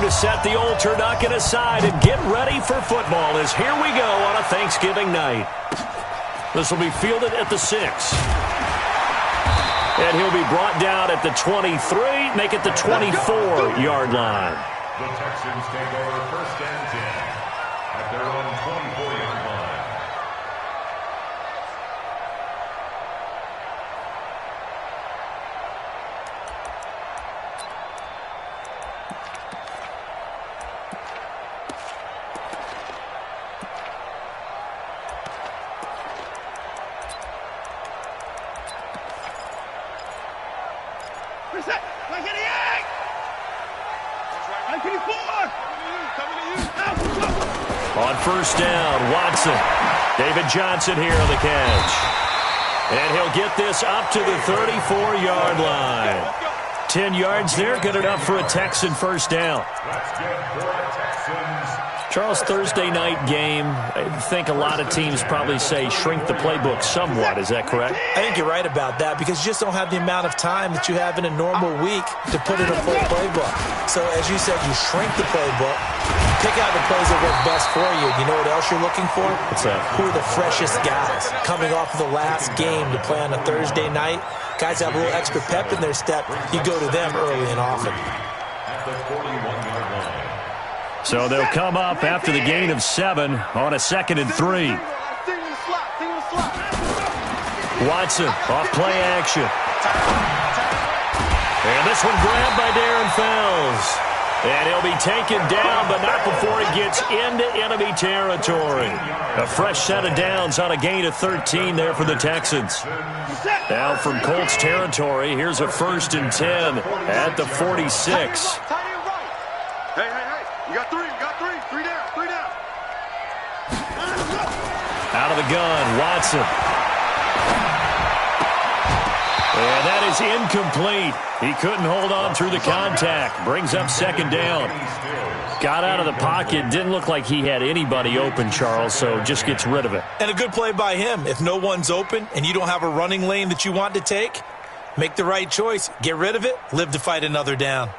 to set the old turducken aside and get ready for football as here we go on a Thanksgiving night. This will be fielded at the 6. And he'll be brought down at the 23, make it the 24-yard line. The Texans take over 1st and 10 at their own 24-yard line. On 1st down, Watson. David Johnson here on the catch. And he'll get this up to the 34-yard line. 10 yards there, good enough for a Texan 1st down. Charles, Thursday night game, I think a lot of teams probably say shrink the playbook somewhat. Is that correct? I think you're right about that because you just don't have the amount of time that you have in a normal week to put in a full playbook. So, as you said, you shrink the playbook, pick out the plays that work best for you. You know what else you're looking for? What's that? Who are the freshest guys coming off of the last game to play on a Thursday night? Guys have a little extra pep in their step. You go to them early and often. At the 41-yard line. So they'll come up after the gain of 7 on a 2nd and 3. Watson off play action. And this one grabbed by Darren Fells. And he'll be taken down, but not before he gets into enemy territory. A fresh set of downs on a gain of 13 there for the Texans. Now from Colts territory, here's a 1st and 10 at the 46. You got three down. Out of the gun, Watson. And that is incomplete. He couldn't hold on through the contact. Brings up 2nd down. Got out of the pocket. Didn't look like he had anybody open, Charles, so just gets rid of it. And a good play by him. If no one's open and you don't have a running lane that you want to take, make the right choice. Get rid of it. Live to fight another down.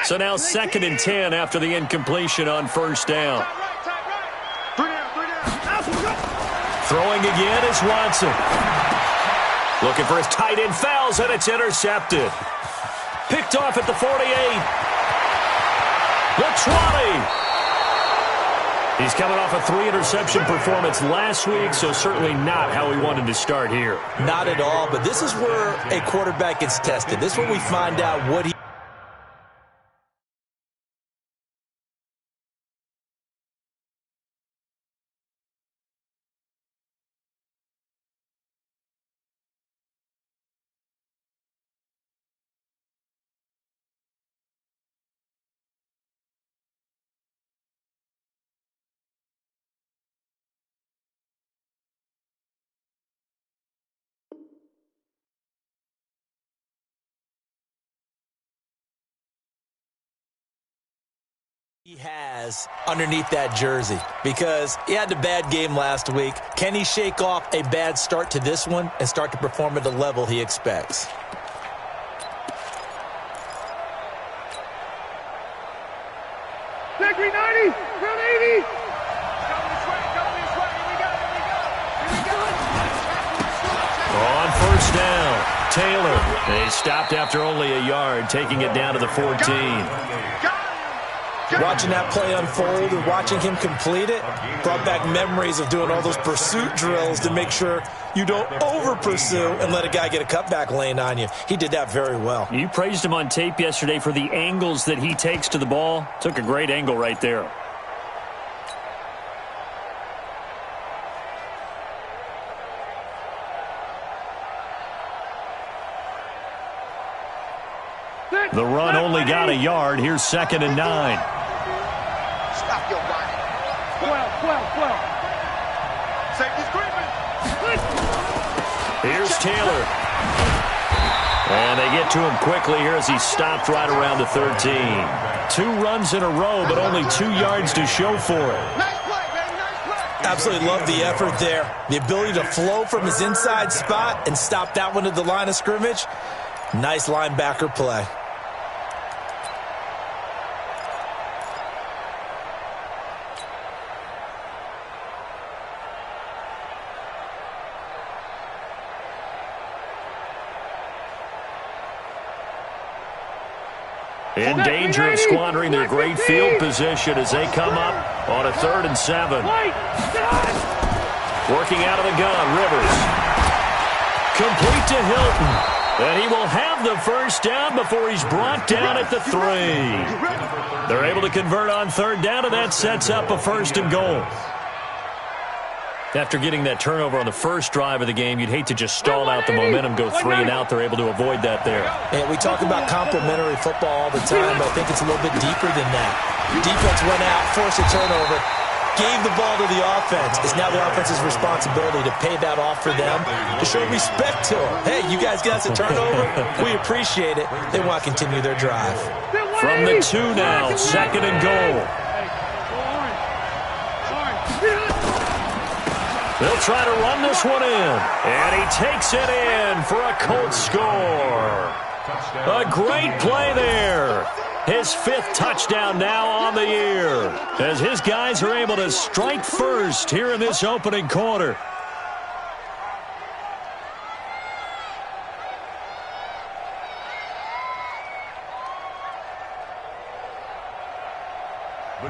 So now 2nd and 10 after the incompletion on 1st down. Throwing again is Watson. Looking for his tight end, Fells, and it's intercepted. Picked off at the 48. The 20. He's coming off a 3-interception performance last week, so certainly not how he wanted to start here. Not at all, but this is where a quarterback gets tested. This is where we find out what he... has underneath that jersey, because he had a bad game last week. Can he shake off a bad start to this one and start to perform at the level he expects? Take 390, 380. On 1st down, Taylor. They stopped after only a yard, taking it down to the 14. Watching that play unfold and watching him complete it brought back memories of doing all those pursuit drills to make sure you don't over-pursue and let a guy get a cutback lane on you. He did that very well. You praised him on tape yesterday for the angles that he takes to the ball. Took a great angle right there. The run only got a yard. Here's 2nd and 9. Stop your running. 12. Safety screaming. Here's Taylor. And they get to him quickly here as he stopped right around the 13. 2 runs in a row, but only 2 yards to show for it. Nice play, baby. Nice play. Absolutely love the effort there. The ability to flow from his inside spot and stop that one at the line of scrimmage. Nice linebacker play. In danger of squandering their great field position as they come up on a 3rd and 7. Working out of the gun, Rivers. Complete to Hilton. And he will have the first down before he's brought down at the 3. They're able to convert on 3rd down, and that sets up a 1st and goal. After getting that turnover on the first drive of the game, you'd hate to just stall out the momentum, go 3 and out. They're able to avoid that there. And we talk about complementary football all the time, but I think it's a little bit deeper than that. Defense went out, forced a turnover, gave the ball to the offense. It's now the offense's responsibility to pay that off for them, to show respect to them. Hey, you guys got us a turnover. We appreciate it. They want to continue their drive. From the 2 now, 2nd and goal. They'll try to run this one in. And he takes it in for a Colts score. A great play there. His 5th touchdown now on the year, as his guys are able to strike first here in this opening quarter.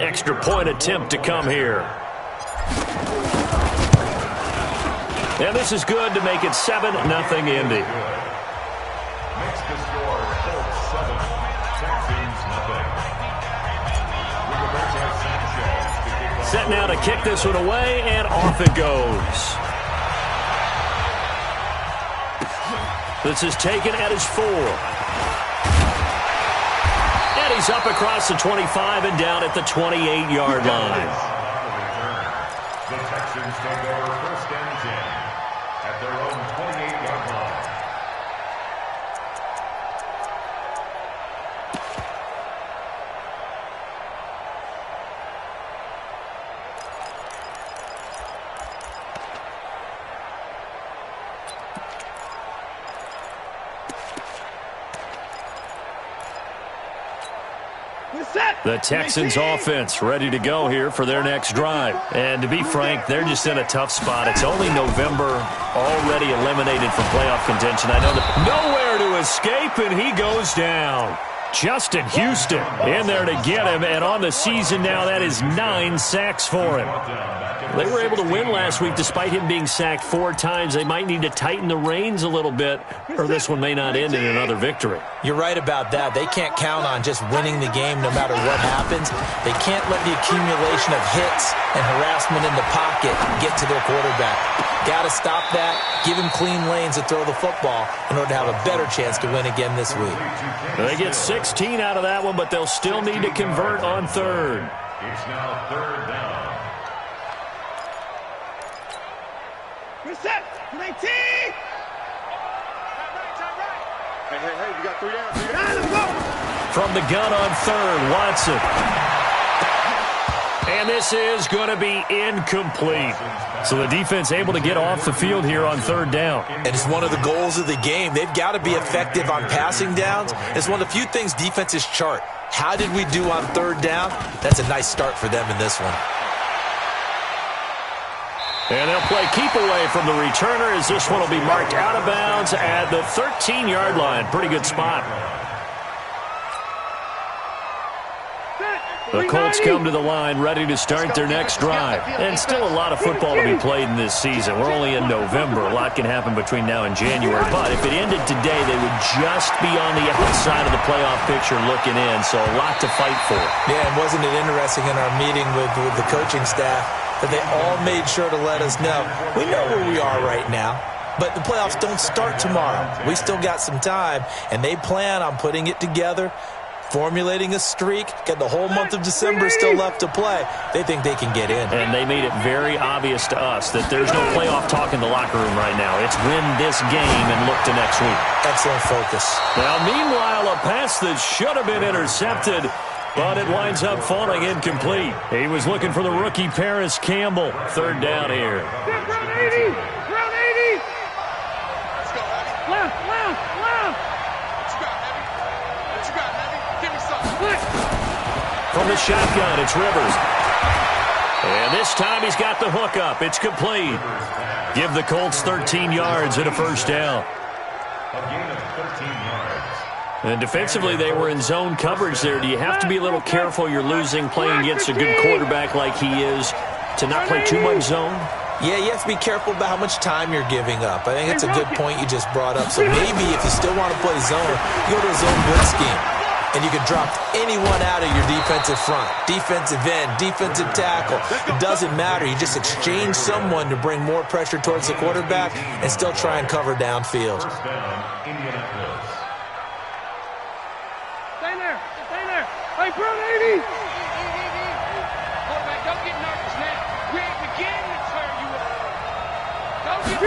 Extra point attempt to come here. And this is good to make it 7-0 Indy. Makes the score Colts 7, Texans nothing. Set now to kick this one away, and off it goes. This is taken at his 4. And he's up across the 25 and down at the 28-yard line. The Texans take over 1st and 10 at their own 28-yard line. The Texans offense ready to go here for their next drive. And to be frank, they're just in a tough spot. It's only November, already eliminated from playoff contention. I know that nowhere to escape, and he goes down. Justin Houston in there to get him, and on the season now, that is 9 sacks for him. They were able to win last week despite him being sacked 4 times. They might need to tighten the reins a little bit, or this one may not end in another victory. You're right about that. They can't count on just winning the game no matter what happens. They can't let the accumulation of hits and harassment in the pocket get to their quarterback. Got to stop that, give him clean lanes to throw the football in order to have a better chance to win again this week. They get 16 out of that one, but they'll still need to convert on 3rd. It's now 3rd down. Reset. 19. Hey, you got 3 down. 3 down. Let's go. From the gun on 3rd, Watson. And this is going to be incomplete. So the defense able to get off the field here on 3rd down. And it's one of the goals of the game. They've got to be effective on passing downs. It's one of the few things defenses chart. How did we do on 3rd down? That's a nice start for them in this one. And they'll play keep away from the returner as this one will be marked out of bounds at the 13-yard line. Pretty good spot. The Colts come to the line ready to start their next drive. And still a lot of football to be played in this season. We're only in November. A lot can happen between now and January. But if it ended today, they would just be on the outside of the playoff picture looking in. So a lot to fight for. Yeah, and wasn't it interesting in our meeting with the coaching staff that they all made sure to let us know, we know where we are right now, but the playoffs don't start tomorrow. We still got some time, and they plan on putting it together, formulating a streak, got the whole month of December still left to play. They think they can get in. And they made it very obvious to us that there's no playoff talk in the locker room right now. It's win this game and look to next week. Excellent focus. Now, meanwhile, a pass that should have been intercepted but it winds up falling incomplete. He was looking for the rookie Paris Campbell. Third down here. Round 80! Round 80! Let's go, Heavy. Left, left, left! What you got, Heavy? What you got, Heavy? Give me something. From the shotgun, it's Rivers. And this time he's got the hook up. It's complete. Give the Colts 13 yards and a first down. A gain of 13 yards. And defensively, they were in zone coverage there. Do you have to be a little careful you're losing playing against a good quarterback like he is to not play too much zone? Yeah, you have to be careful about how much time you're giving up. I think it's a good point you just brought up. So maybe if you still want to play zone, you go to a zone blitz scheme. And you can drop anyone out of your defensive front, defensive end, defensive tackle. It doesn't matter. You just exchange someone to bring more pressure towards the quarterback and still try and cover downfield. First down, Indianapolis. Stay there! Stay there! Hey, Brown 80! Quarterback, don't get nervous now. We ain't beginning to tear you up. Don't get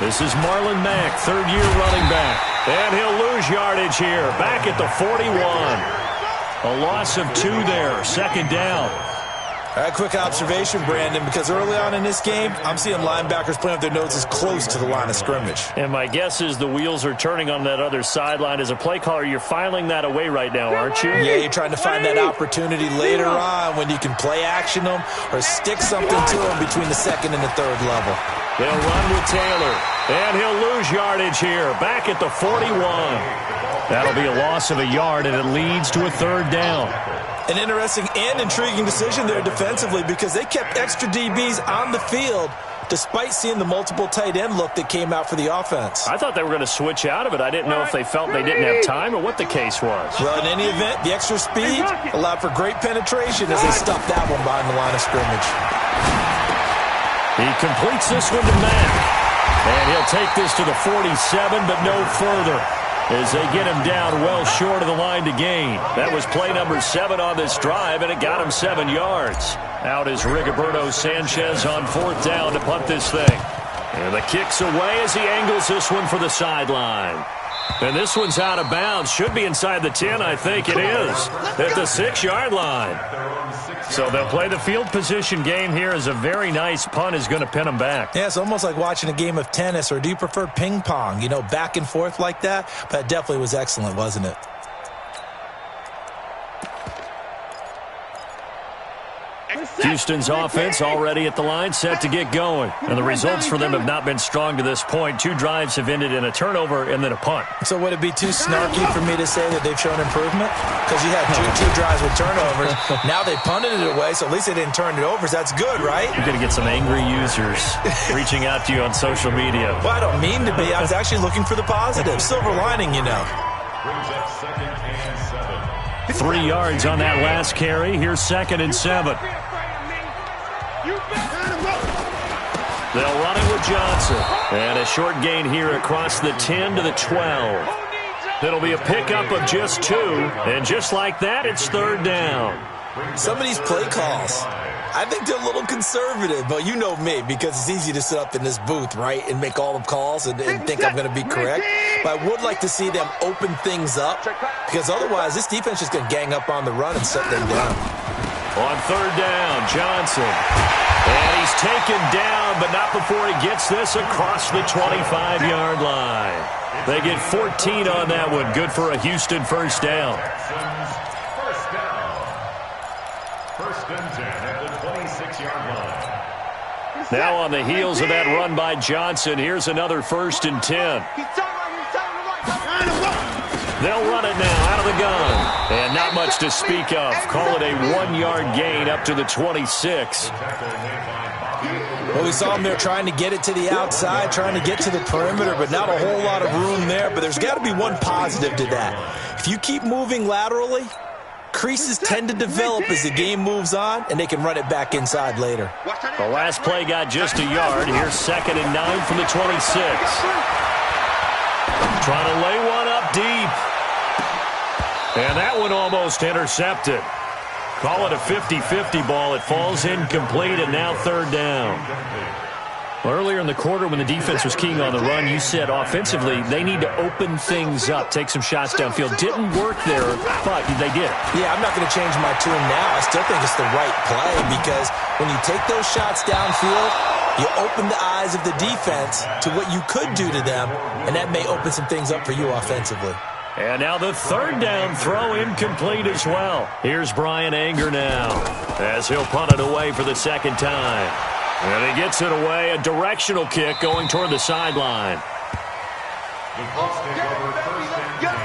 This is Marlon Mack, third-year running back. And he'll lose yardage here, back at the 41. A loss of 2 there, second down. All right, quick observation, Brandon, because early on in this game, I'm seeing linebackers playing with their noses close to the line of scrimmage. And my guess is the wheels are turning on that other sideline. As a play caller, you're filing that away right now, aren't you? Yeah, you're trying to find that opportunity later on when you can play action them or stick something to them between the second and the third level. They'll run with Taylor, and he'll lose yardage here, back at the 41. That'll be a loss of a yard, and it leads to a third down. An interesting and intriguing decision there defensively because they kept extra DBs on the field despite seeing the multiple tight end look that came out for the offense. I thought they were going to switch out of it. I didn't know if they felt they didn't have time or what the case was. Well, in any event, the extra speed allowed for great penetration as they stuffed that one behind the line of scrimmage. He completes this one to Mack. And he'll take this to the 47, but no further, as they get him down well short of the line to gain. That was play number 7 on this drive, and it got him 7 yards. Out is Rigoberto Sanchez on 4th down to punt this thing. And the kick's away as he angles this one for the sideline. And this one's out of bounds. Should be inside the 10, I think it is. At the 6-yard line. So they'll play the field position game here as a very nice punt is going to pin them back. Yeah, it's almost like watching a game of tennis, or do you prefer ping pong? You know, back and forth like that? But it definitely was excellent, wasn't it? Houston's offense already at the line, set to get going. And the results for them have not been strong to this point. 2 drives have ended in a turnover and then a punt. So would it be too snarky for me to say that they've shown improvement? Because you had two drives with turnovers. Now they punted it away, so at least they didn't turn it over. So that's good, right? You're going to get some angry users reaching out to you on social media. Well, I don't mean to be. I was actually looking for the positive. Silver lining, you know. Brings up 2nd and 7. 3 yards on that last carry. Here's 2nd and 7. They'll run it with Johnson. And a short gain here across the 10 to the 12. It'll be a pickup of just 2. And just like that, it's 3rd down. Some of these play calls, I think they're a little conservative, but you know me, because it's easy to sit up in this booth, right, and make all the calls and think I'm going to be correct. But I would like to see them open things up, because otherwise this defense is going to gang up on the run and shut them down. On 3rd down, Johnson. And he's taken down, but not before he gets this across the 25-yard line. They get 14 on that one. Good for a Houston first down. First down. 1st and 10 at the 26-yard line. Now on the heels of that run by Johnson, here's another 1st and 10. They'll run it now out of the gun. And not much to speak of. Call it a 1-yard gain up to the 26. Well, we saw him there trying to get it to the outside, trying to get to the perimeter, but not a whole lot of room there. But there's got to be one positive to that. If you keep moving laterally, creases tend to develop as the game moves on, and they can run it back inside later. The last play got just a yard. Here's 2nd and 9 from the 26. Trying to lay one up deep. And that one almost intercepted. Call it a 50-50 ball. It falls incomplete, and now 3rd down. Earlier in the quarter when the defense was keying on the run, you said offensively they need to open things up, take some shots downfield. Didn't work there, but they did. Yeah, I'm not going to change my tune now. I still think it's the right play because when you take those shots downfield, you open the eyes of the defense to what you could do to them, and that may open some things up for you offensively. And now the third down throw incomplete as well. Here's Brian Anger now as he'll punt it away for the second time. And he gets it away, a directional kick going toward the sideline. The Colts take over first and 10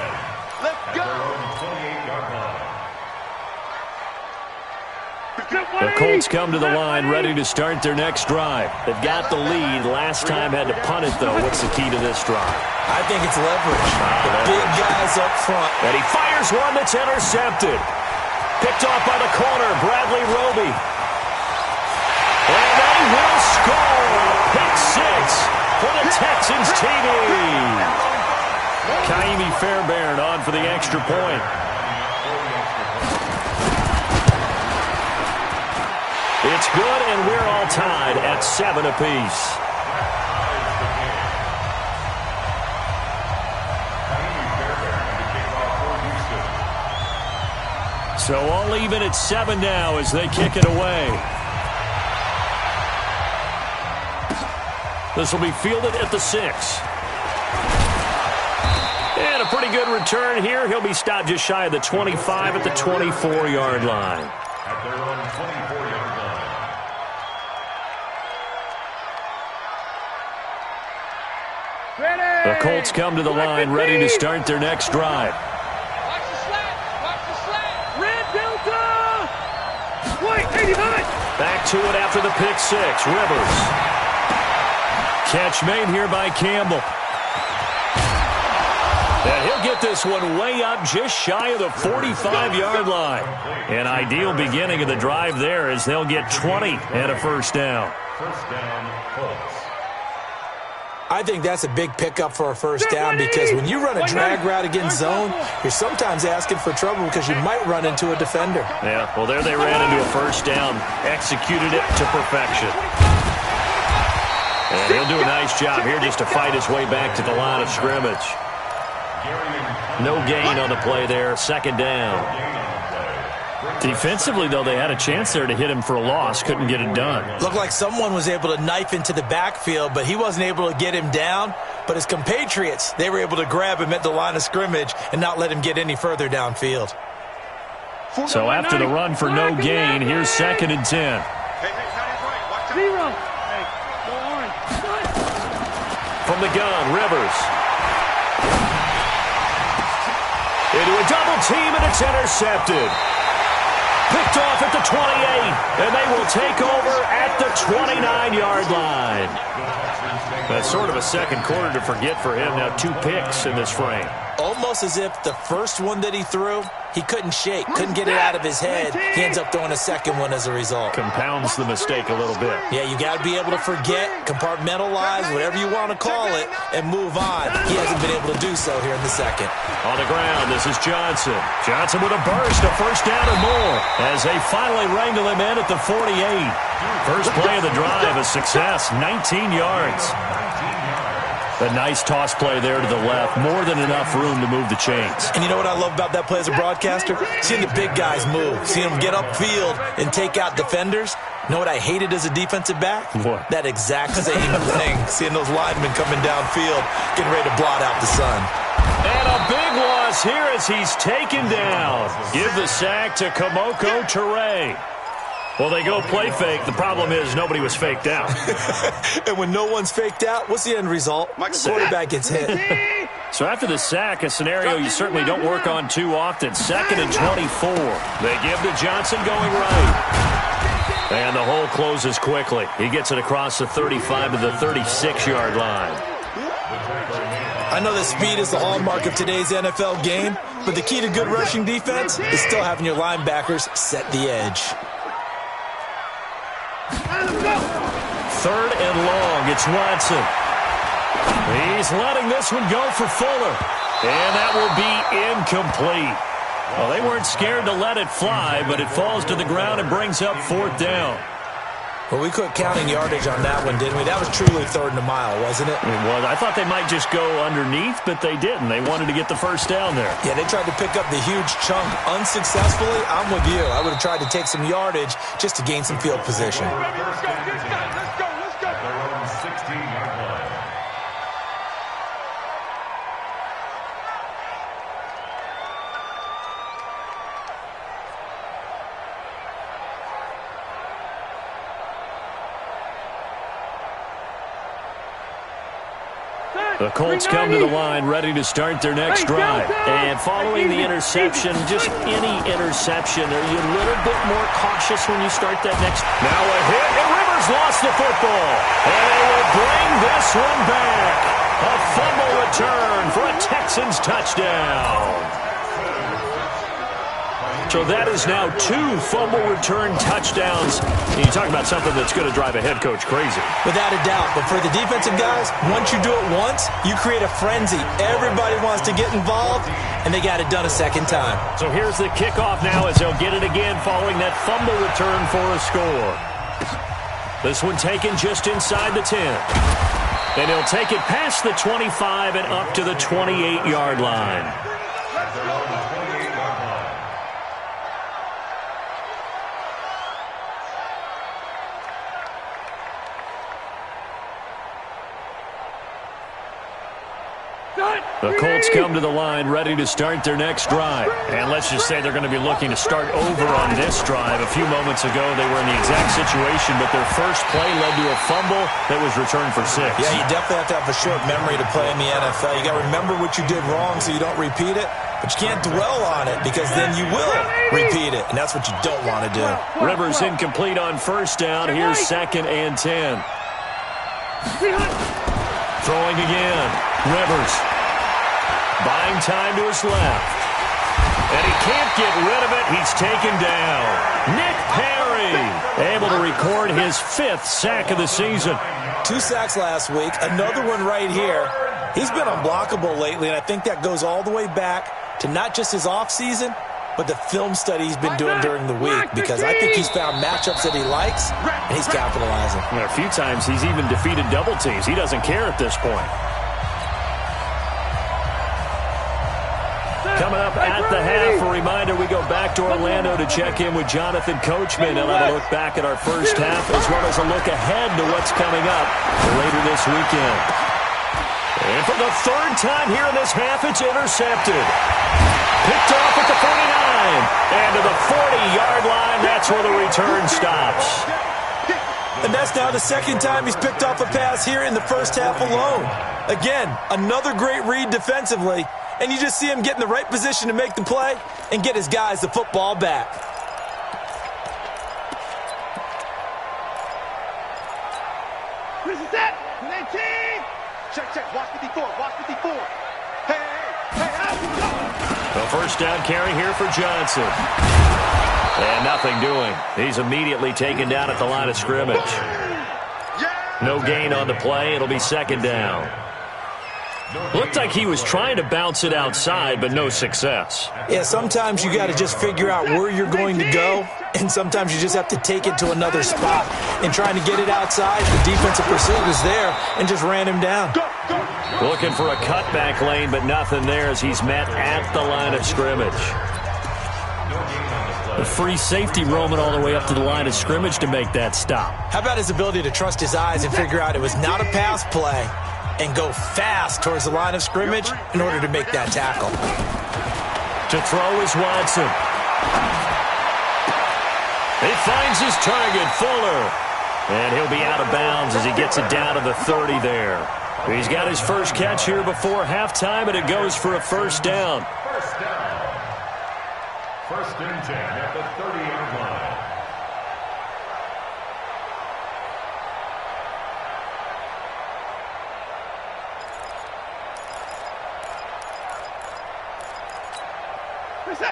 at their own 28-yard line. The Colts come to the line ready to start their next drive. They've got the lead. Last time had to punt it, though. What's the key to this drive? I think it's leverage. The big guys up front. And he fires one that's intercepted. Picked off by the corner, Bradley Roby. And they will score. Pick six for the Texans TV. Kaimi Fairbairn on for the extra point. It's good, and we're all tied at 7 apiece. So all even at 7 now as they kick it away. This will be fielded at the 6. And a pretty good return here. He'll be stopped just shy of the 25 at the 24-yard line. At their own 24-yard line. The Colts come to the line ready to start their next drive. Watch the slant. Watch the slant. Red Delta. Wait, 89. Back to it after the pick six. Rivers. Catch made here by Campbell. And he'll get this one way up just shy of the 45-yard line. An ideal beginning of the drive there as they'll get 20 and a first down. First down, Colts. I think that's a big pickup for a first down because when you run a drag route against zone, you're sometimes asking for trouble because you might run into a defender. Yeah, well, there they ran into a first down, executed it to perfection. And he'll do a nice job here just to fight his way back to the line of scrimmage. No gain on the play there, second down. Defensively, though, they had a chance there to hit him for a loss. Couldn't get it done. Looked like someone was able to knife into the backfield, but he wasn't able to get him down. But his compatriots, they were able to grab him at the line of scrimmage and not let him get any further downfield. So after the run for no gain, here's second and 10. Zero. From the gun, Rivers. Into a double team, and it's intercepted. Picked off at the 28, and they will take over at the 29-yard line. That's sort of a second quarter to forget for him. Now 2 picks in this frame. Almost as if the first one that he threw, he couldn't shake, couldn't get it out of his head. He ends up throwing a second one as a result. Compounds the mistake a little bit. Yeah, you got to be able to forget, compartmentalize, whatever you want to call it, and move on. He hasn't been able to do so here in the second. On the ground, this is Johnson. Johnson with a burst, a first down and more, as they finally wrangle him in at the 48. First play of the drive, a success, 19 yards. A nice toss play there to the left. More than enough room to move the chains. And you know what I love about that play as a broadcaster? Seeing the big guys move. Seeing them get upfield and take out defenders. You know what I hated as a defensive back? What? That exact same thing. Seeing those linemen coming downfield, getting ready to blot out the sun. And a big loss here as he's taken down. Give the sack to Kamoko Toure. Well, they go play fake. The problem is nobody was faked out. And when no one's faked out, what's the end result? Quarterback gets hit. So after the sack, a scenario you certainly don't work on too often. Second and 24. They give to Johnson going right. And the hole closes quickly. He gets it across the 35 to the 36-yard line. I know that speed is the hallmark of today's NFL game, but the key to good rushing defense is still having your linebackers set the edge. Third and long, it's Watson. He's letting this one go for Fuller. And that will be incomplete. Well, they weren't scared to let it fly, but it falls to the ground and brings up fourth down. Well, we quit counting yardage on that one, didn't we? That was truly third and a mile, wasn't it? It was. I thought they might just go underneath, but they didn't. They wanted to get the first down there. Yeah, they tried to pick up the huge chunk unsuccessfully. I'm with you. I would have tried to take some yardage just to gain some field position. Let's go. At their own 16-yard line. The Colts come to the line ready to start their next drive. And following the interception, just any interception, are you a little bit more cautious when you start that next? Now a hit, and Rivers lost the football. And they will bring this one back. A fumble return for a Texans touchdown. So that is now 2 fumble return touchdowns. And you talk about something that's going to drive a head coach crazy. Without a doubt. But for the defensive guys, once you do it once, you create a frenzy. Everybody wants to get involved, and they got it done a second time. So here's the kickoff now as they'll get it again following that fumble return for a score. This one taken just inside the 10. And he'll take it past the 25 and up to the 28-yard line. The Colts come to the line ready to start their next drive. And let's just say they're going to be looking to start over on this drive. A few moments ago, they were in the exact situation, but their first play led to a fumble that was returned for 6. Yeah, you definitely have to have a short memory to play in the NFL. You got to remember what you did wrong so you don't repeat it, but you can't dwell on it because then you will repeat it, and that's what you don't want to do. Rivers incomplete on first down. Here's 2nd and 10. Throwing again. Rivers. Buying time to his left. And he can't get rid of it. He's taken down. Nick Perry able to record his 5th sack of the season. 2 sacks last week. Another one right here. He's been unblockable lately, and I think that goes all the way back to not just his offseason, but the film study he's been doing during the week, because I think he's found matchups that he likes, and he's capitalizing. A few times he's even defeated double teams. He doesn't care at this point. Coming up at the half, a reminder, we go back to Orlando to check in with Jonathan Coachman. He'll have a look back at our first half as well as a look ahead to what's coming up later this weekend. And for the 3rd time here in this half, it's intercepted. Picked off at the 49. And to the 40-yard line, that's where the return stops. And that's now the 2nd time he's picked off a pass here in the first half alone. Again, another great read defensively. And you just see him get in the right position to make the play and get his guys the football back. This is it. 19. Check. Watch 54. Hey, out we go. A first down carry here for Johnson. And nothing doing. He's immediately taken down at the line of scrimmage. No gain on the play. It'll be 2nd down. Looked like he was trying to bounce it outside, but no success. Yeah, sometimes you got to just figure out where you're going to go, and sometimes you just have to take it to another spot. And trying to get it outside, the defensive pursuit was there and just ran him down. Looking for a cutback lane, but nothing there as he's met at the line of scrimmage. A free safety roaming all the way up to the line of scrimmage to make that stop. How about his ability to trust his eyes and figure out it was not a pass play and go fast towards the line of scrimmage in order to make that tackle. To throw is Watson. He finds his target, Fuller. And he'll be out of bounds as he gets it down to the 30 there. He's got his first catch here before halftime, and it goes for a first down. First and 10 at the 30-yard line.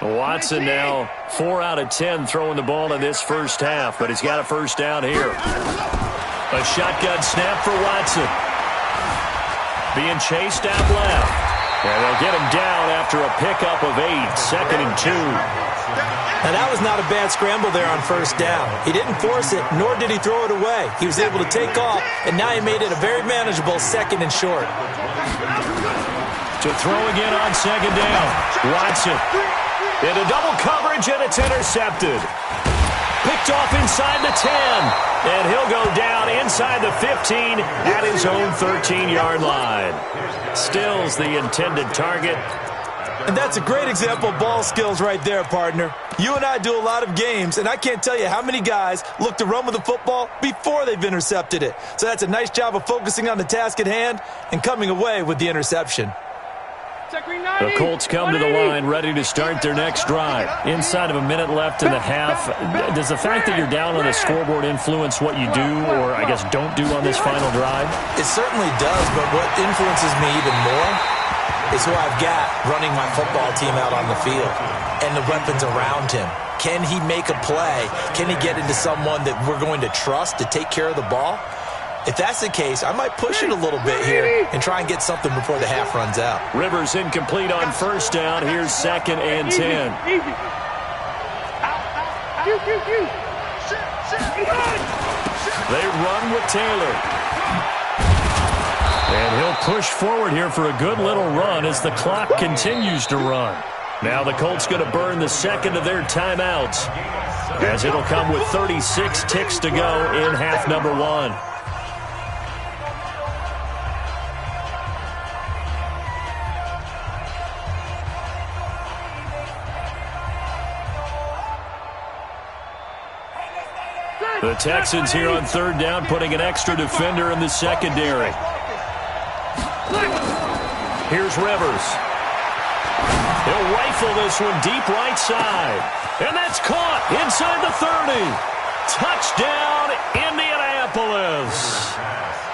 Watson now 4 out of 10 throwing the ball in this first half, but he's got a first down here. A shotgun snap for Watson. Being chased out left. And they'll get him down after a pickup of 8, 2nd and 2. Now, that was not a bad scramble there on first down. He didn't force it, nor did he throw it away. He was able to take off, and now he made it a very manageable 2nd and short. To throw again on 2nd down. Watson into double coverage, and it's intercepted. Picked off inside the 10, and he'll go down inside the 15 at his own 13-yard line. Still's the intended target. And that's a great example of ball skills right there, partner. You and I do a lot of games, and I can't tell you how many guys look to run with the football before they've intercepted it. So that's a nice job of focusing on the task at hand and coming away with the interception. The Colts come to the line ready to start their next drive. Inside of a minute left in the half, does the fact that you're down on the scoreboard influence what you do or, I guess, don't do on this final drive? It certainly does, but what influences me even more is who I've got running my football team out on the field and the weapons around him. Can he make a play? Can he get into someone that we're going to trust to take care of the ball? If that's the case, I might push it a little bit here and try and get something before the half runs out. Rivers incomplete on first down. Here's 2nd and 10. They run with Taylor. And he'll push forward here for a good little run as the clock continues to run. Now the Colts going to burn the 2nd of their timeouts as it'll come with 36 ticks to go in half number 1. The Texans here on 3rd down, putting an extra defender in the secondary. Here's Rivers. He'll rifle this one deep right side. And that's caught inside the 30. Touchdown, Indianapolis.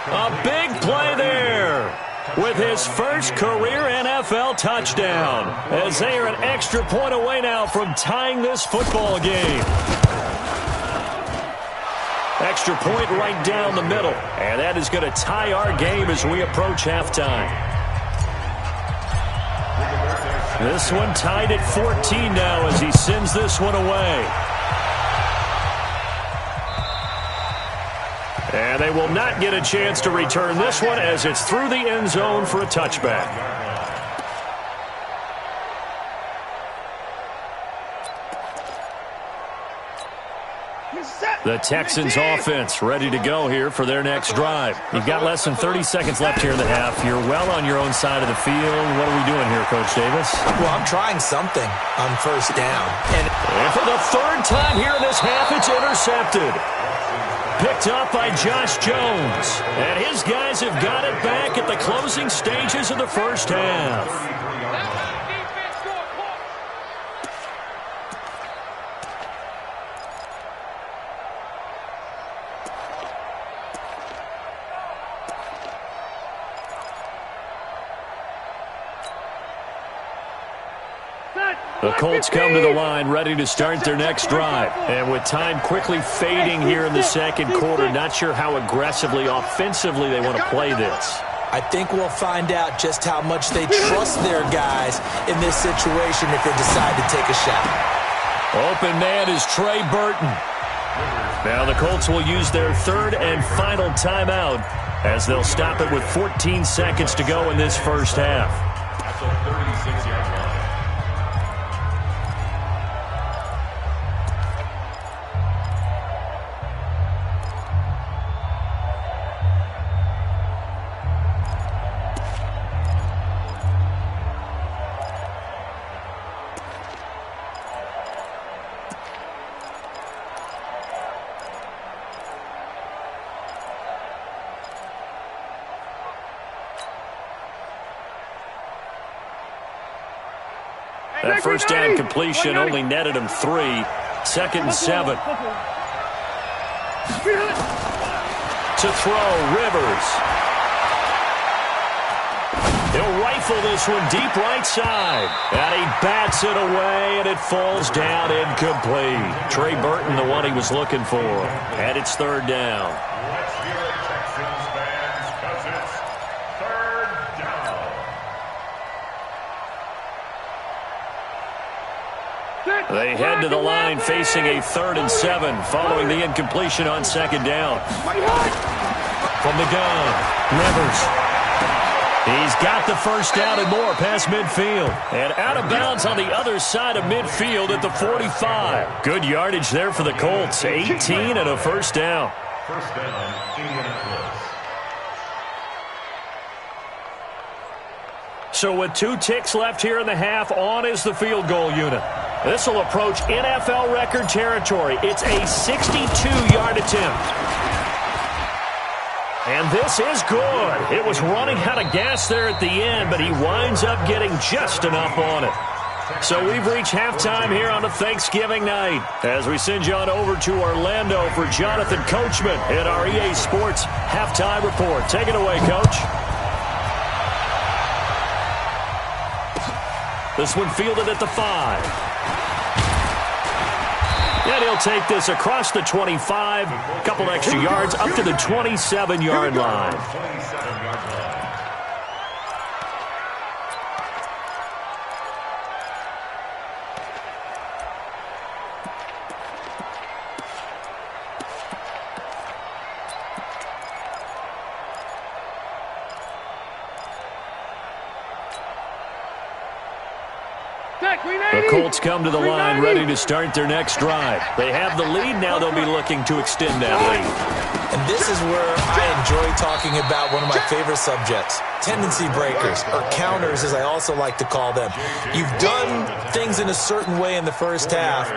A big play there with his first career NFL touchdown, as they are an extra point away now from tying this football game. Extra point right down the middle. And that is going to tie our game as we approach halftime. This one tied at 14 now as he sends this one away. And they will not get a chance to return this one as it's through the end zone for a touchback. The Texans offense ready to go here for their next drive. You've got less than 30 seconds left here in the half. You're well on your own side of the field. What are we doing here, Coach Davis? Well, I'm trying something on first down. And for the 3rd time here in this half, it's intercepted. Picked up by Josh Jones. And his guys have got it back at the closing stages of the first half. The Colts come to the line ready to start their next drive. And with time quickly fading here in the 2nd quarter, not sure how aggressively, offensively they want to play this. I think we'll find out just how much they trust their guys in this situation if they decide to take a shot. Open man is Trey Burton. Now the Colts will use their 3rd and final timeout as they'll stop it with 14 seconds to go in this first half. That's a 36-yard line. That first down completion only netted him 3. 2nd and 7. To throw, Rivers. He'll rifle this one deep right side. And he bats it away, and it falls down incomplete. Trey Burton, the one he was looking for. And it's 3rd down. Let's hear it, Texans fans, because it's 3rd down. They head to the line facing a 3rd and 7 following the incompletion on 2nd down. From the gun, Rivers. He's got the first down and more past midfield. And out of bounds on the other side of midfield at the 45. Good yardage there for the Colts. 18 and a first down. First down, Indianapolis. So with 2 ticks left here in the half, on is the field goal unit. This will approach NFL record territory. It's a 62-yard attempt. And this is good. It was running out of gas there at the end, but he winds up getting just enough on it. So we've reached halftime here on a Thanksgiving night as we send you on over to Orlando for Jonathan Coachman at our EA Sports Halftime Report. Take it away, Coach. This one fielded at the 5. And he'll take this across the 25, a couple extra yards, up to the 27-yard line. The Colts come to the line ready to start their next drive. They have the lead. Now they'll be looking to extend that lead. And this is where I enjoy talking about one of my favorite subjects, tendency breakers, or counters as I also like to call them. You've done things in a certain way in the first half,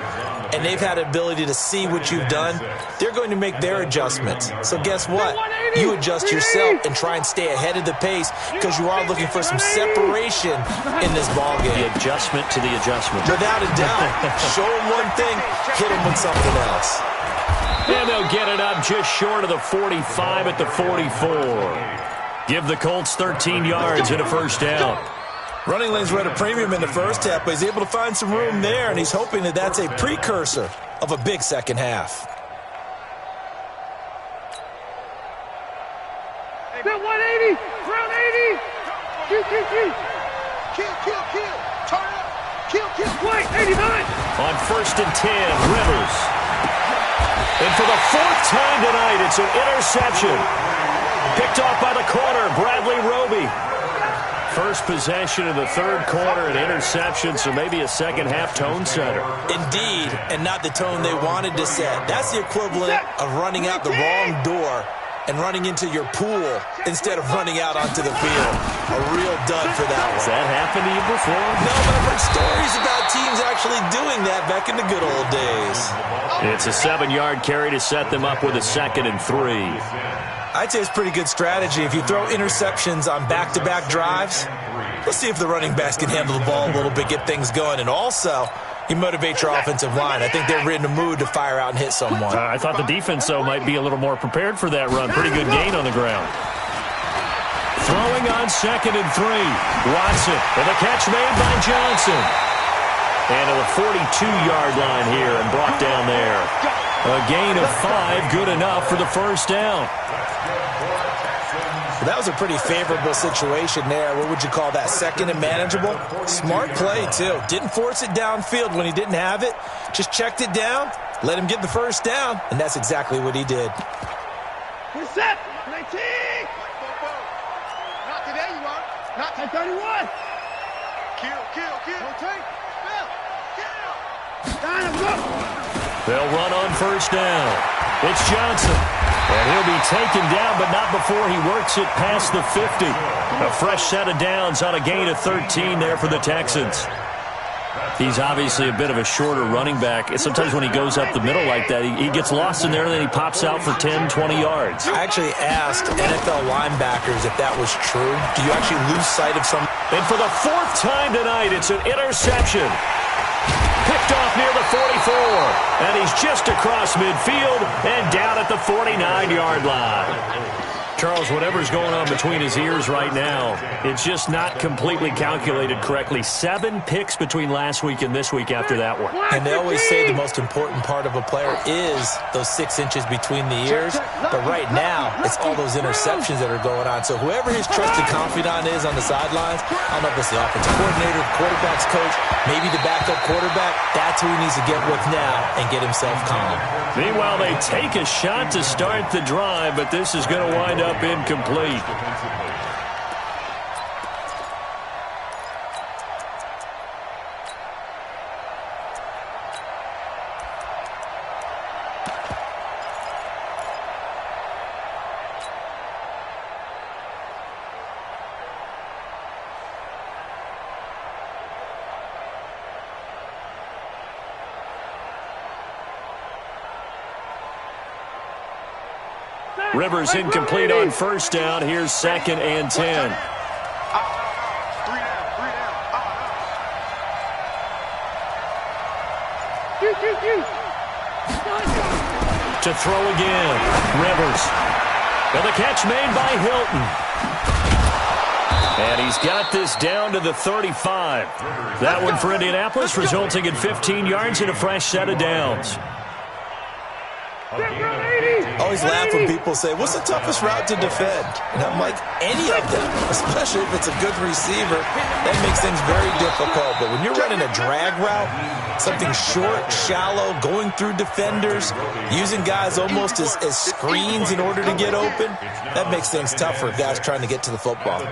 and they've had the ability to see what you've done. They're going to make their adjustments. So guess what? You adjust yourself and try and stay ahead of the pace because you are looking for some separation in this ballgame. The adjustment to the adjustment. Without a doubt. Show them one thing, hit them with something else. And they'll get it up just short of the 45 at the 44. Give the Colts 13 yards and a first down. Running lanes were at a premium in the first half, but he's able to find some room there, and he's hoping that that's a precursor of a big second half. That 180, round 80. Kill. Turn up. Kill. Wait, 89. On 1st and 10, Rivers. And for the 4th time tonight, it's an interception. Picked off by the corner, Bradley Roby. First possession of the 3rd quarter, an interception, so maybe a second-half tone setter. Indeed, and not the tone they wanted to set. That's the equivalent of running out the wrong door and running into your pool instead of running out onto the field. A real dud for that one. Has that happened to you before? No, but I've heard stories about teams actually doing that back in the good old days. It's a 7-yard carry to set them up with a 2nd and 3. I'd say it's pretty good strategy. If you throw interceptions on back-to-back drives, let's see if the running backs can handle the ball a little bit, get things going, and also you motivate your offensive line. I think they're in the mood to fire out and hit someone. I thought the defense, though, might be a little more prepared for that run. Pretty good gain on the ground. Throwing on 2nd and 3. Watson, and the catch made by Johnson. And to the 42-yard line here and brought down there. A gain of 5, good enough for the first down. That was a pretty favorable situation there. What would you call that? 2nd and manageable? Smart play, too. Didn't force it downfield when he didn't have it. Just checked it down, let him get the first down, and that's exactly what he did. Set. 19. Not today, you are. Not 31. Kill. Don't take. Kill. Down, go. They'll run on first down. It's Johnson. And he'll be taken down, but not before he works it past the 50. A fresh set of downs on a gain of 13 there for the Texans. He's obviously a bit of a shorter running back. Sometimes when he goes up the middle like that, he gets lost in there, and then he pops out for 10, 20 yards. I actually asked NFL linebackers if that was true. Do you actually lose sight of some? And for the 4th time tonight, it's an interception. Picked off near the 44, and he's just across midfield and down at the 49-yard line. Charles, whatever's going on between his ears right now, it's just not completely calculated correctly. 7 picks between last week and this week after that one. And they always say the most important part of a player is those 6 inches between the ears. But right now, it's all those interceptions that are going on. So whoever his trusted confidant is on the sidelines, I don't know if it's the offensive coordinator, the quarterback's coach, maybe the backup quarterback, that's who he needs to get with now and get himself calm. Meanwhile, they take a shot to start the drive, but this is going to wind up incomplete. Rivers incomplete on first down. Here's 2nd and 10. To throw again. Rivers. And the catch made by Hilton. And he's got this down to the 35. That one for Indianapolis, resulting in 15 yards and a fresh set of downs. I always laugh when people say, what's the toughest route to defend? And I'm like, any of them, especially if it's a good receiver. That makes things very difficult. But when you're running a drag route, something short, shallow, going through defenders, using guys almost as screens in order to get open, that makes things tough for guys trying to get to the football.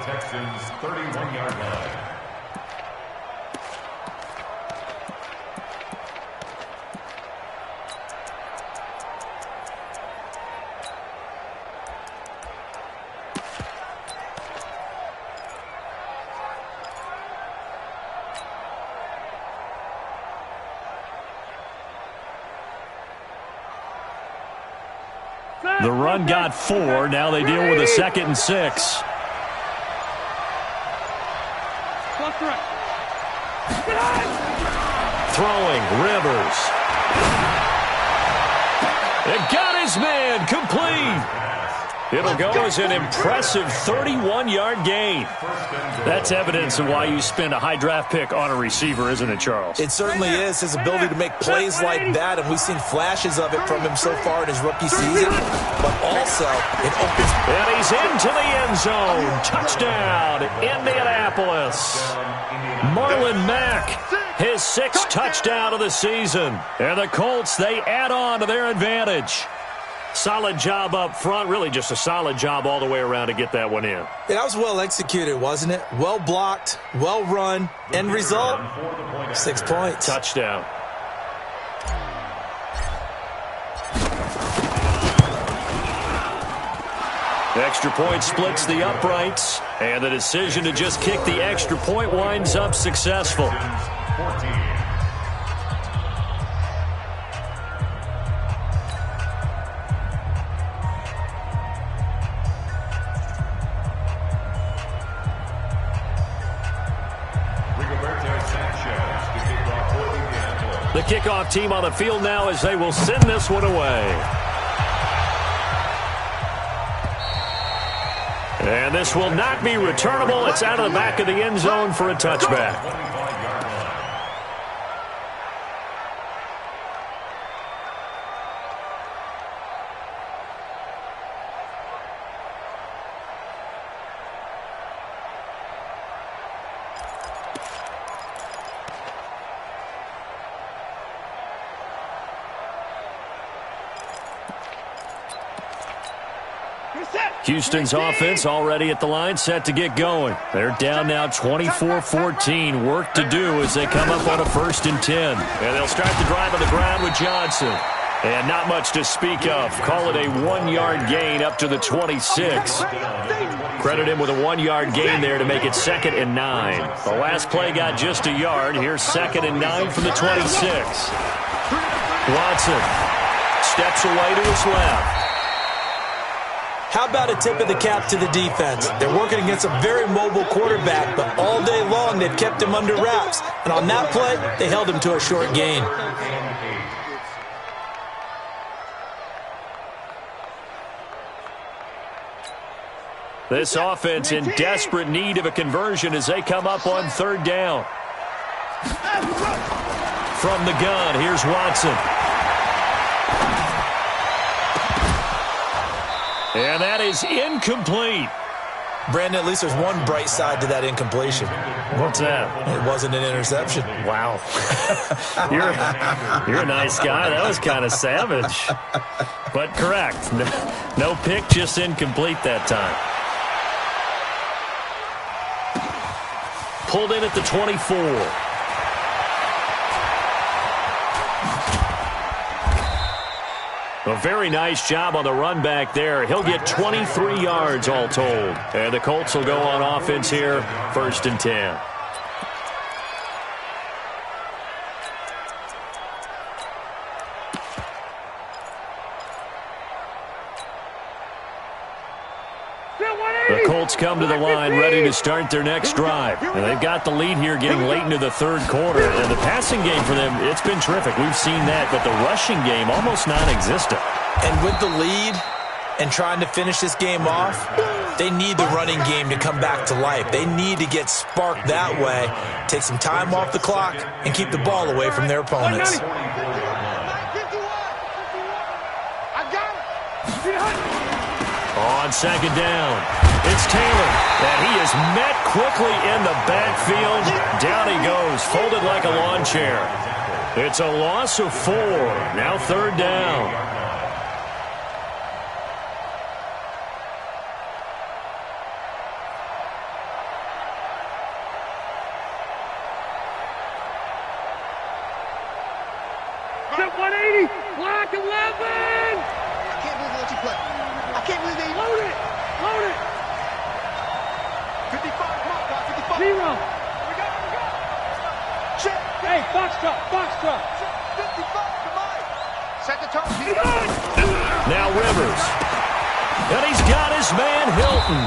The run got 4. Now they deal with a 2nd and 6. Throwing, Rivers. It got his man, complete. It'll go as an impressive 31-yard gain. That's evidence of why you spend a high draft pick on a receiver, isn't it, Charles? It certainly is, his ability to make plays like that, and we've seen flashes of it from him so far in his rookie season. But also, it opens... And he's into the end zone. Touchdown, Indianapolis. Marlon Mack, his 6th touchdown of the season. And the Colts, they add on to their advantage. Solid job up front, really just a solid job all the way around to get that one in. Yeah, that was well executed, wasn't it? Well blocked, well run. End result, 6 points. Touchdown. Extra point splits the uprights, and the decision to just kick the extra point winds up successful. The kickoff team on the field now as they will send this one away. And this will not be returnable. It's out of the back of the end zone for a touchback. Houston's offense already at the line, set to get going. They're down now 24-14. Work to do as they come up on a 1st and 10. And they'll start the drive on the ground with Johnson. And not much to speak of. Call it a 1-yard gain up to the 26. Credit him with a 1-yard gain there to make it 2nd and 9. The last play got just a yard. Here's 2nd and 9 from the 26. Watson steps away to his left. How about a tip of the cap to the defense? They're working against a very mobile quarterback, but all day long they've kept him under wraps. And on that play, they held him to a short gain. This offense in desperate need of a conversion as they come up on third down. From the gun, here's Watson. And that is incomplete. Brandon, at least there's one bright side to that incompletion. What's that? It wasn't an interception. Wow. You're a nice guy. That was kind of savage. But correct. No pick, just incomplete that time. Pulled in at the 24. A very nice job on the run back there. He'll get 23 yards all told. And the Colts will go on offense here, 1st and 10. The Colts come to the line ready to start their next drive. And they've got the lead here getting late into the third quarter. And the passing game for them, it's been terrific. We've seen that, but the rushing game almost non-existent. And with the lead and trying to finish this game off, they need the running game to come back to life. They need to get sparked that way, take some time off the clock, and keep the ball away from their opponents. On second down, it's Taylor, and he is met quickly in the backfield. Down he goes, folded like a lawn chair. It's a loss of 4. Now third down. Set 180, block 11. I can't believe what you play. I can't believe they load it. Load it. 55, come on, 55. 0. We got. Check. Hey, box truck. 55, come on. Set the tone. Now Rivers. And he's got his man Hilton.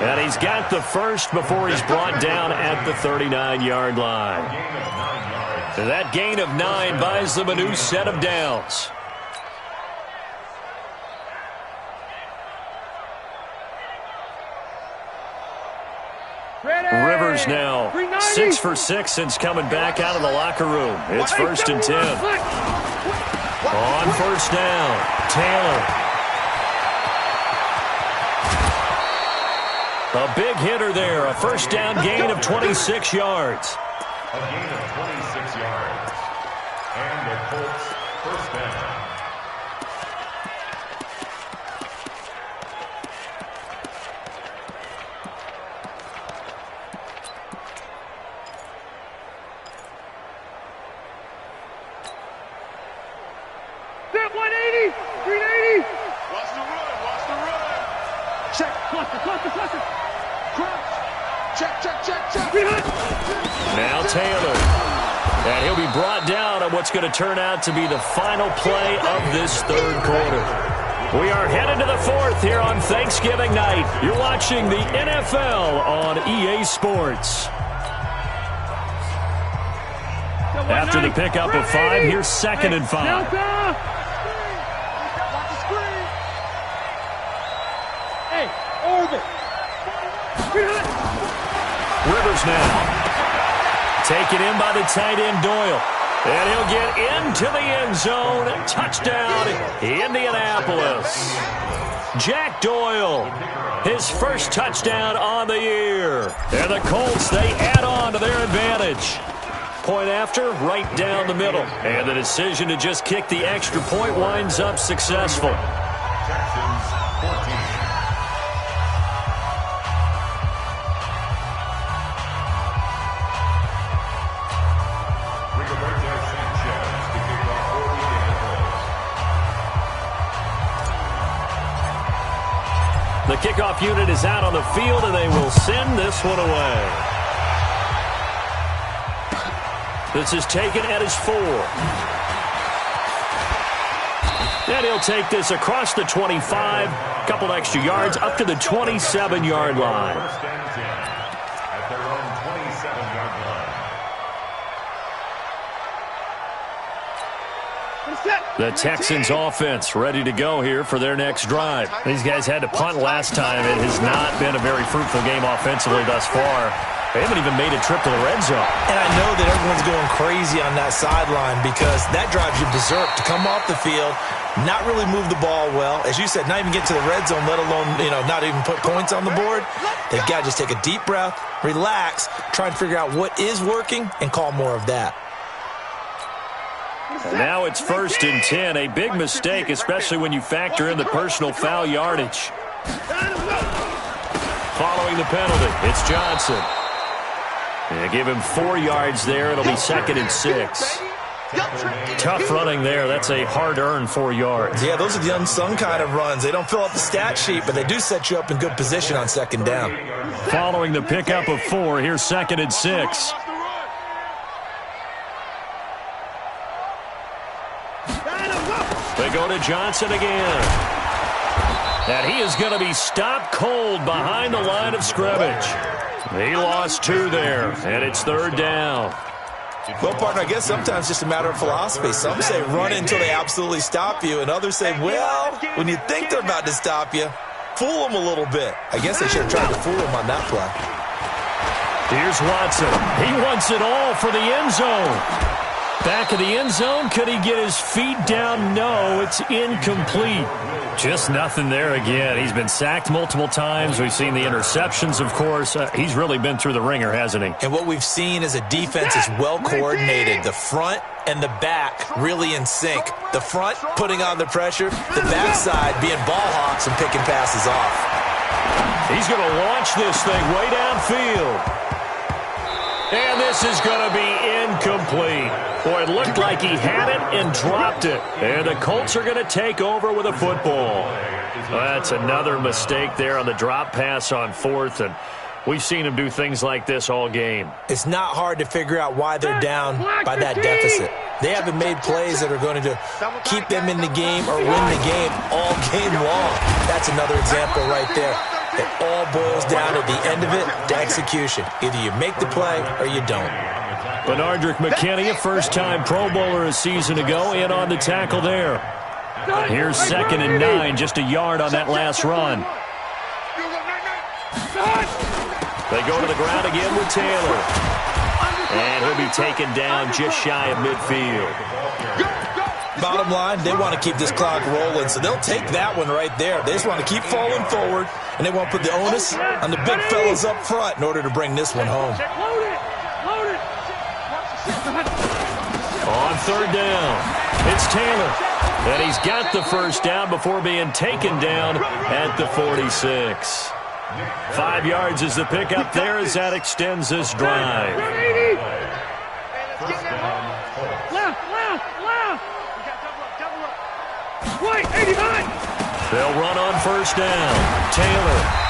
And he's got the first before he's brought down at the 39-yard line. That gain of 9 buys them a new set of downs. Rivers now 6 for 6 since coming back out of the locker room. It's 1st and 10. On first down, Taylor. A big hitter there. A first down gain of 26 yards. A gain of 26 yards. And the Colts first down. Set 180, 380. Watch the run. Check, cluster. Crouch. Check. Now Taylor. And he'll be brought down on what's going to turn out to be the final play of this third quarter. We are headed to the 4th here on Thanksgiving night. You're watching the NFL on EA Sports. After the pickup of 5, here's 2nd and 5. Hey, orbit. Rivers now. Taken in by the tight end Doyle. And he'll get into the end zone. Touchdown, Indianapolis. Jack Doyle, his first touchdown on the year. And the Colts, they add on to their advantage. Point after, right down the middle. And the decision to just kick the extra point winds up successful. Texans 14. The kickoff unit is out on the field, and they will send this one away. This is taken at his 4. And he'll take this across the 25, couple extra yards, up to the 27-yard line. First and 10 at their own 27-yard line. The Texans offense ready to go here for their next drive. These guys had to punt last time. It has not been a very fruitful game offensively thus far. They haven't even made a trip to the red zone. And I know that everyone's going crazy on that sideline because that drives you berserk to come off the field, not really move the ball well. As you said, not even get to the red zone, let alone, not even put points on the board. They've got to just take a deep breath, relax, try and figure out what is working, and call more of that. And now it's 1st and 10, a big mistake, especially when you factor in the personal foul yardage. Following the penalty, it's Johnson. And give him 4 yards there. It'll be 2nd and 6. Tough running there. That's a hard-earned 4 yards. Yeah, those are the unsung kind of runs. They don't fill up the stat sheet, but they do set you up in good position on 2nd down. Following the pickup of 4, here's 2nd and 6. They go to Johnson again. And he is going to be stopped cold behind the line of scrimmage. He lost 2 there, and it's 3rd down. Well, partner, I guess sometimes it's just a matter of philosophy. Some say run until they absolutely stop you, and others say, well, when you think they're about to stop you, fool them a little bit. I guess they should have tried to fool them on that play. Here's Watson. He wants it all for the end zone. Back of the end zone. Could he get his feet down? No, it's incomplete. Just nothing there again. He's been sacked multiple times. We've seen the interceptions, of course. He's really been through the ringer, hasn't he? And what we've seen is a defense is well coordinated. The front and the back really in sync. The front putting on the pressure. The backside being ball hawks and picking passes off. He's going to launch this thing way downfield. And this is going to be incomplete. Boy, it looked like he had it and dropped it. And the Colts are going to take over with a football. That's another mistake there on the drop pass on 4th. And we've seen him do things like this all game. It's not hard to figure out why they're down by that deficit. They haven't made plays that are going to keep them in the game or win the game all game long. That's another example right there. It all boils down at the end of it to execution. Either you make the play or you don't. Benardrick McKinney, a first-time Pro Bowler a season ago, in on the tackle there. Here's 2nd and 9, just a yard on that last run. They go to the ground again with Taylor. And he'll be taken down just shy of midfield. Bottom line, they want to keep this clock rolling, so they'll take that one right there. They just want to keep falling forward, and they want to put the onus on the big fellas up front in order to bring this one home. On 3rd down, it's Taylor. And he's got the first down before being taken down at the 46. 5 yards is the pickup there as that extends this drive. They'll run on 1st down. Taylor.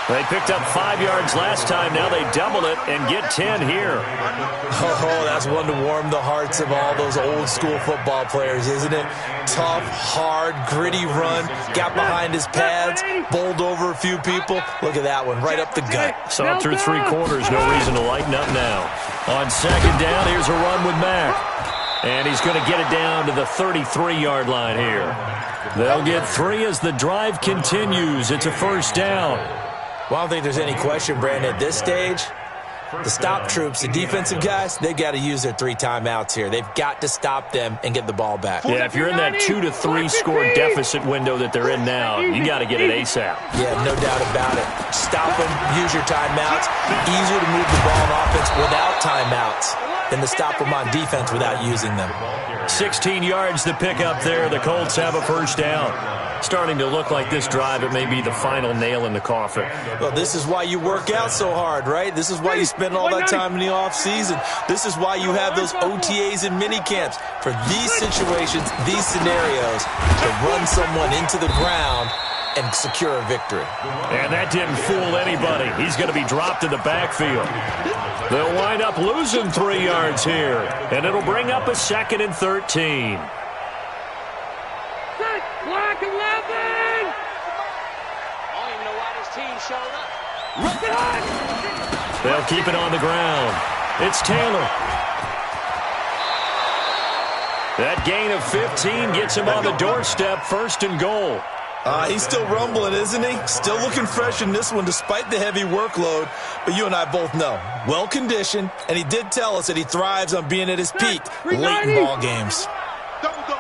They picked up 5 yards last time. Now they double it and get 10 here. Oh, that's one to warm the hearts of all those old school football players, isn't it? Tough, hard, gritty run. Got behind his pads, bowled over a few people. Look at that one, right up the gut. Saw through 3 quarters. No reason to lighten up now. On 2nd down, here's a run with Mack. And he's going to get it down to the 33-yard line here. They'll get 3 as the drive continues. It's a 1st down. Well, I don't think there's any question, Brandon, at this stage, the stop troops, the defensive guys, they got to use their 3 timeouts here. They've got to stop them and get the ball back. Yeah, if you're in that 2 to 3 score deficit window that they're in now, you got to get it ASAP. Yeah, no doubt about it. Stop them, use your timeouts. Easier to move the ball on offense without timeouts than to stop them on defense without using them. 16 yards to pick up there. The Colts have a 1st down. Starting to look like this drive, it may be the final nail in the coffin. Well, this is why you work out so hard, right? This is why you spend all that time in the offseason. This is why you have those OTAs and mini camps for these situations, these scenarios, to run someone into the ground and secure a victory. And that didn't fool anybody. He's going to be dropped in the backfield. They'll wind up losing 3 yards here, and it'll bring up a 2nd and 13. Black 11! I don't even know why this team showed up. They'll keep it on the ground. It's Taylor. That gain of 15 gets him on the doorstep, 1st and goal. He's still rumbling, isn't he? Still looking fresh in this one despite the heavy workload. But you and I both know, well-conditioned, and he did tell us that he thrives on being at his peak late in ball games. Double dog,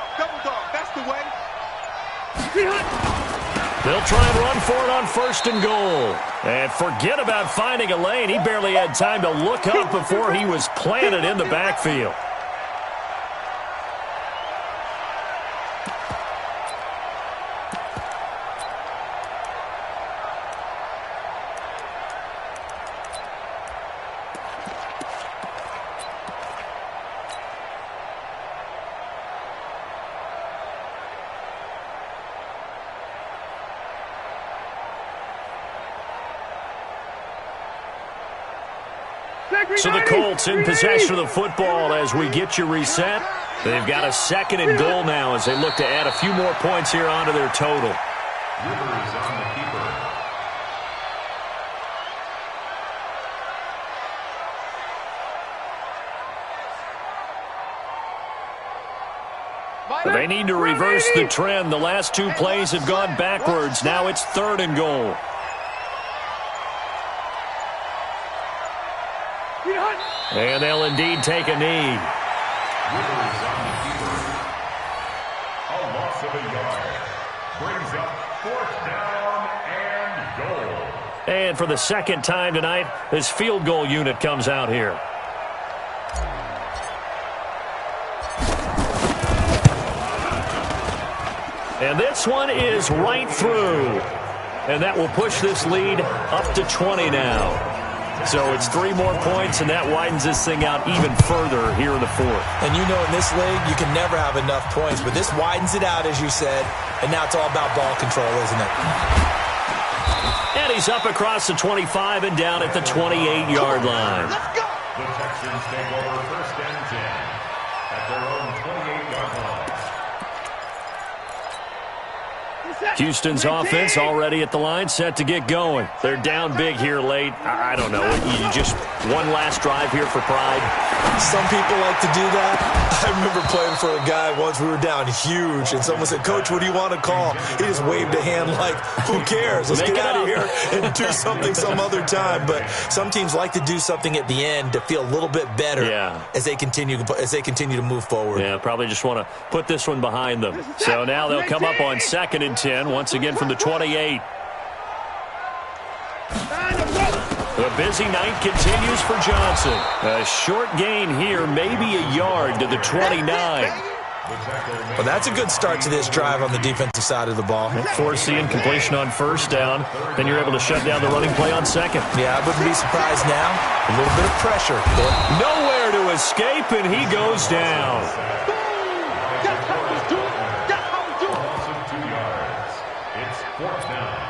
that's the way. They'll try and run for it on 1st and goal. And forget about finding a lane. He barely had time to look up before he was planted in the backfield. So the Colts in possession of the football as we get you reset. They've got a 2nd and goal now as they look to add a few more points here onto their total. Rivers on the keeper. They need to reverse the trend. The last 2 plays have gone backwards. Now it's 3rd and goal. And they'll indeed take a knee. Rivers on the keeper. A loss of a yard. Brings up 4th down and goal. And for the 2nd time tonight, this field goal unit comes out here. And this one is right through. And that will push this lead up to 20 now. So it's 3 more points, and that widens this thing out even further here in the 4th. And you know in this league, you can never have enough points, but this widens it out, as you said, and now it's all about ball control, isn't it? And he's up across the 25 and down at the 28-yard line. Let's go. The Texans take over 1st and 10 at their own 28-yard line. Houston's offense already at the line, set to get going. They're down big here late. I don't know. You just one last drive here for pride. Some people like to do that. I remember playing for a guy once. We were down huge, and someone said, "Coach, what do you want to call?" He just waved a hand like, "Who cares? Let's get out of here and do something some other time." But some teams like to do something at the end to feel a little bit better as they continue to move forward. Yeah, probably just want to put this one behind them. So now they'll come up on 2nd and 10, once again from the 28. The busy night continues for Johnson. A short gain here, maybe a yard to the 29. Well, that's a good start to this drive on the defensive side of the ball. Force the incompletion on 1st down. Then you're able to shut down the running play on 2nd. Yeah, I wouldn't be surprised now. A little bit of pressure. Nowhere to escape, and he goes down. Loss of 2 yards. It's 4th down.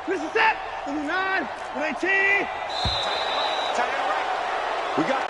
This is it. 9, 19. We got